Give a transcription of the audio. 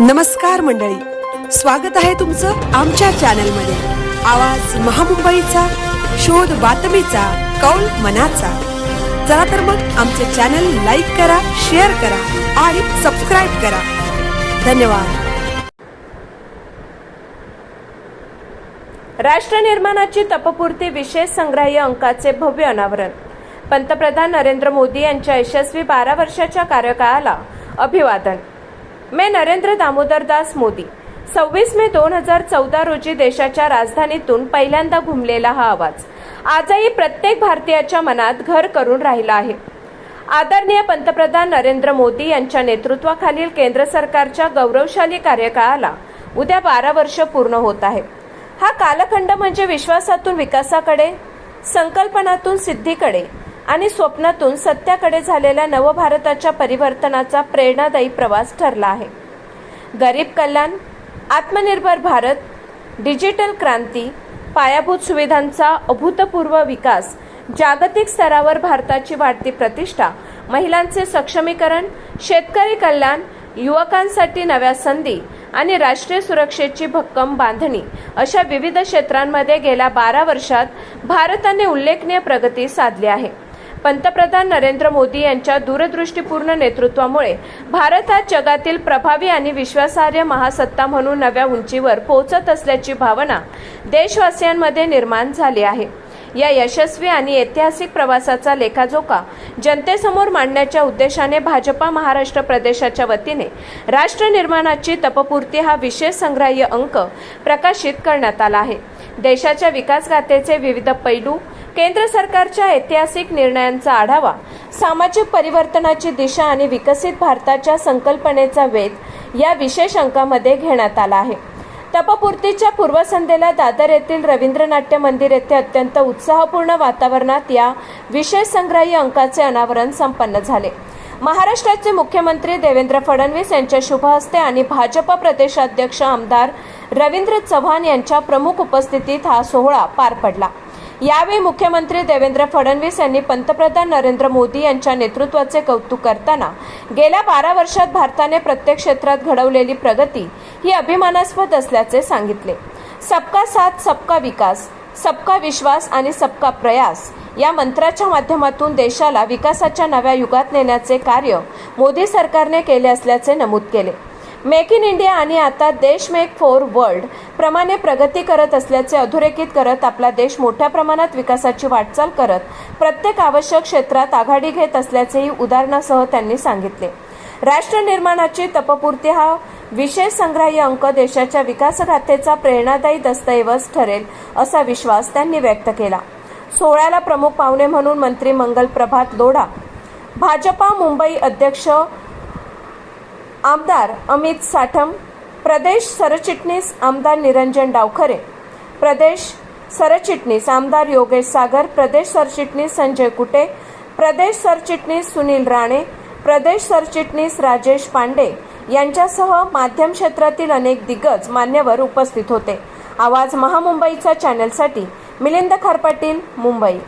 नमस्कार मंडळी, स्वागत आहे तुमचं आमच्या चॅनलमध्ये। आवाज महामुंबईचा, शोध बातमीचा, कौल मनाचा। चला तर मग आमचे चॅनल लाईक करा, शेअर करा आणि सबस्क्राइब करा। धन्यवाद। राष्ट्र निर्माणाची तपपूर्ती विशेष संग्राह्य अंकाचे भव्य अनावरण। पंतप्रधान नरेंद्र मोदी यांच्या यशस्वी 12 वर्षाच्या कार्यकाळाला अभिवादन। मैं नरेंद्र दामोदर दास मोदी। 26 मे 2014 रोजी देशाच्या राजधानीतून पहिल्यांदा घुमलेला हा आवाज आजही प्रत्येक भारतीयाच्या मनात घर करून राहिला आहे। आदरणीय पंतप्रधान नरेंद्र मोदी यांच्या नेतृत्वाखालील केंद्र सरकारच्या गौरवशाली कार्यकाळाला उद्या 12 वर्ष पूर्ण होत आहे। हा कालखंड म्हणजे विश्वासातून विकासाकडे, संकल्पनातून सिद्धीकडे आणि स्वप्नातून सत्याकडे झालेल्या नवभारताच्या परिवर्तनाचा प्रेरणादायी प्रवास ठरला आहे। गरीब कल्याण, आत्मनिर्भर भारत, डिजिटल क्रांती, पायाभूत सुविधांचा अभूतपूर्व विकास, जागतिक स्तरावर भारताची वाढती प्रतिष्ठा, महिलांचे सक्षमीकरण, शेतकरी कल्याण, युवकांसाठी नव्या संधी आणि राष्ट्रीय सुरक्षेची भक्कम बांधणी अशा विविध क्षेत्रांमध्ये गेल्या 12 वर्षात भारताने उल्लेखनीय प्रगती साधली आहे। पंतप्रधान नरेंद्र मोदी यांच्या दूरदृष्टीपूर्ण नेतृत्वामुळे भारत आज जगातील प्रभावी आणि विश्वासार्ह महासत्ता म्हणून नव्या उंचीवर पोहोचत असल्याची भावना देशवासियांमध्ये निर्माण झाली आहे। या यशस्वी आणि ऐतिहासिक प्रवासाचा लेखाजोखा जनतेसमोर मांडण्याच्या उद्देशाने भाजपा महाराष्ट्र प्रदेशाच्या वतीने राष्ट्र निर्माणाची तपपूर्ती हा विशेष संग्राह्य अंक प्रकाशित करण्यात आला आहे। देशाच्या विकासगाथेचे विविध पैलू, केंद्र सरकारच्या ऐतिहासिक निर्णयांचा आढावा, सामाजिक परिवर्तनाची दिशा आणि विकसित भारताच्या संकल्पनेचा वेध या विशेष अंकामध्ये घेण्यात आला आहे। तपपूर्तीच्या पूर्वसंध्येला दादर येथील रवींद्र नाट्य मंदिर येथे अत्यंत उत्साहपूर्ण वातावरणात या विशेष संग्राह्य अंकाचे अनावरण संपन्न झाले। महाराष्ट्राचे मुख्यमंत्री देवेंद्र फडणवीस यांच्या शुभ हस्ते आणि भाजपा प्रदेशाध्यक्ष आमदार रवींद्र चव्हाण यांच्या प्रमुख उपस्थितीत हा सोहळा पार पडला। यावेळी मुख्यमंत्री देवेंद्र फडणवीस यांनी पंतप्रधान नरेंद्र मोदी यांच्या नेतृत्वाचे कौतुक करताना गेल्या 12 वर्षात भारताने प्रत्येक क्षेत्रात घडवलेली प्रगती ही अभिमानास्पद असल्याचे सांगितले। सबका साथ, सबका विकास, सबका विश्वास आणि सबका प्रयास या मंत्राच्या माध्यमातून देशाला विकासाच्या नव्या युगात नेण्याचे कार्य मोदी सरकारने केले असल्याचे नमूद केले। मेक इन इंडिया आणि आता देश मेक फॉर वर्ल्ड प्रमाणे प्रगती करत असल्याचे अधोरेखित करत आपला देश मोठ्या प्रमाणात विकासाची वाटचाल करत प्रत्येक आवश्यक क्षेत्रात आघाडी घेत असल्याचेही उदाहरणासह त्यांनी सांगितले। राष्ट्र निर्माणाची तपपूर्ती हा विशेष संग्राह्य अंक देशाच्या विकासगाथेचा प्रेरणादायी दस्तऐवज ठरेल असा विश्वास त्यांनी व्यक्त केला। सोहळ्याला प्रमुख पाहुणे म्हणून मंत्री मंगल प्रभात लोढा, भाजपा मुंबई अध्यक्ष आमदार अमित साठम, प्रदेश सरचिटणीस आमदार निरंजन डावखरे, प्रदेश सरचिटणीस आमदार योगेश सागर, प्रदेश सरचिटणीस संजय कुटे, प्रदेश सरचिटणीस सुनील राणे, प्रदेश सरचिटणीस राजेश पांडे यांच्यासह माध्यम क्षेत्रातील अनेक दिग्गज मान्यवर उपस्थित होते। आवाज महामुंबईचा चॅनलसाठी मिलिंद खारपाटील, मुंबई।